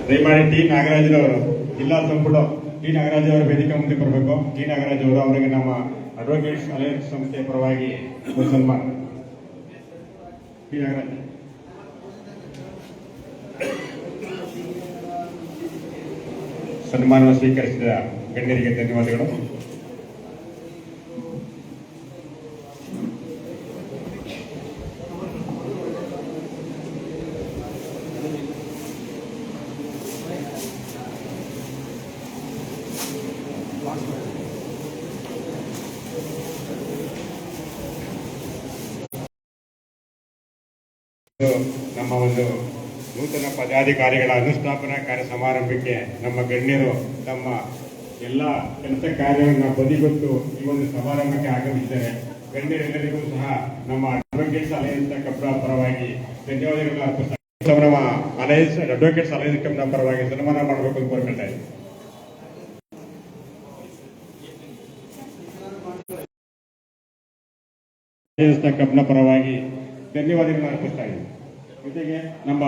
ದಯಮಾಡಿ ಟಿ ನಾಗರಾಜರವರು ಜಿಲ್ಲಾ ಸಂಪುಟ ಟಿ ನಾಗರಾಜ್ ವೇದಿಕೆ ಮುಂದೆ ಬರಬೇಕು. ಟಿ ನಾಗರಾಜ್ ಅವರು ಅವರಿಗೆ ನಮ್ಮ ಅಡ್ವೊಕೇಟ್ಸ್ ಅಲಯನ್ಸ್ ಸಂಸ್ಥೆಯ ಪರವಾಗಿ ಸನ್ಮಾನ. ಟಿ ನಾಗರಾಜ್ ಸನ್ಮಾನವನ್ನು ಸ್ವೀಕರಿಸಿದ ಗಣ್ಯರಿಗೆ ಧನ್ಯವಾದಗಳು. ನಮ್ಮ ಒಂದು ನೂತನ ಪದಾಧಿಕಾರಿಗಳ ಅನುಸ್ಥಾಪನಾ ಕಾರ್ಯ ಸಮಾರಂಭಕ್ಕೆ ನಮ್ಮ ಗಣ್ಯರು ತಮ್ಮ ಎಲ್ಲ ಕೆಲಸ ಕಾರ್ಯವನ್ನು ಬದಿಗೊತ್ತು ಈ ಒಂದು ಸಮಾರಂಭಕ್ಕೆ ಆಗಮಿಸಿದ್ದಾರೆ. ಗಣ್ಯರೆಲ್ಲರಿಗೂ ಸಹ ನಮ್ಮ ಅಡ್ವೊಕೇಟ್ಸ್ ಅಲಯನ್ಸ್ ಕಬ್ರಾ ಪರವಾಗಿ ಧನ್ಯವಾದಗಳನ್ನು ಅರ್ಪಿಸ್ತಾರೆ. ನಮ್ಮ ಅಲಯನ್ಸ್ ಅಡ್ವೊಕೇಟ್ಸ್ ಅಲಯನ್ಸ್ ಕಬ್ರಾ ಪರವಾಗಿ ಸನ್ಮಾನ ಮಾಡಬೇಕು ಅಂತ ಕೋರ್ಕೊಳ್ತಾ ಇದ್ದೀವಿ. ಕಬ್ನ ಪರವಾಗಿ ಧನ್ಯವಾದಗಳನ್ನು ಅರ್ಪಿಸ್ತಾ ಇದ್ದೀವಿ. ಜೊತೆಗೆ ನಮ್ಮ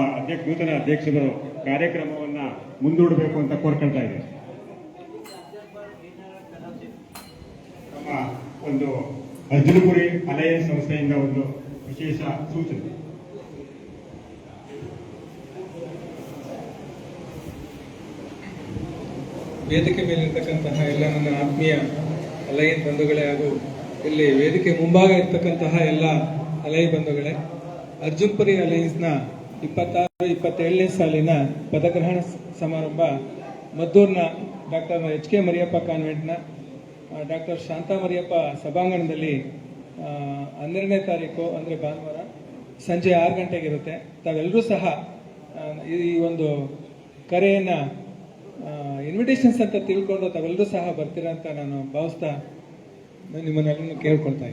ನೂತನ ಅಧ್ಯಕ್ಷರು ಕಾರ್ಯಕ್ರಮವನ್ನ ಮುಂದೂಡಬೇಕು ಅಂತ ಕೋರ್ಕೊಳ್ತಾ ಇದ್ದೀವಿ. ನಮ್ಮ ಒಂದು ಅರ್ಜುನಪುರಿ ಅಲಯನ್ಸ್ ಸಂಸ್ಥೆಯಿಂದ ಒಂದು ವಿಶೇಷ ಸೂಚನೆ. ವೇದಿಕೆ ಮೇಲಿರ್ತಕ್ಕಂತಹ ಎಲ್ಲ ನನ್ನ ಆತ್ಮೀಯ ಅಲಯನ್ ಬಂಧುಗಳೇ ಹಾಗೂ ಇಲ್ಲಿ ವೇದಿಕೆ ಮುಂಭಾಗ ಇರ್ತಕ್ಕಂತಹ ಎಲ್ಲ ಅಲೈ ಬಂಧುಗಳೇ, ಅರ್ಜುನ್ಪುರಿ ಅಲಯನ್ಸ್ನ 26-27ನೇ ಸಾಲಿನ ಪದಗ್ರಹಣ ಸಮಾರಂಭ ಮದ್ದೂರಿನ ಡಾಕ್ಟರ್ ಎಚ್.ಕೆ. ಮರಿಯಪ್ಪ ಕಾನ್ವೆಂಟ್ನ ಡಾಕ್ಟರ್ ಶಾಂತಾ ಮರಿಯಪ್ಪ ಸಭಾಂಗಣದಲ್ಲಿ 12ನೇ ತಾರೀಕು ಅಂದರೆ ಭಾನುವಾರ ಸಂಜೆ 6 ಗಂಟೆಗೆ ಇರುತ್ತೆ. ತಾವೆಲ್ಲರೂ ಸಹ ಈ ಒಂದು ಕರೆಯನ್ನು ಇನ್ವಿಟೇಷನ್ಸ್ ಅಂತ ತಿಳ್ಕೊಂಡು ತಾವೆಲ್ಲರೂ ಸಹ ಬರ್ತೀರಾ ಅಂತ ನಾನು ಭಾವಿಸ್ತಾ ನಿಮ್ಮನ್ನೆಲ್ಲರೂ ಕೇಳ್ಕೊಳ್ತಾ ಇದ್ದೀನಿ.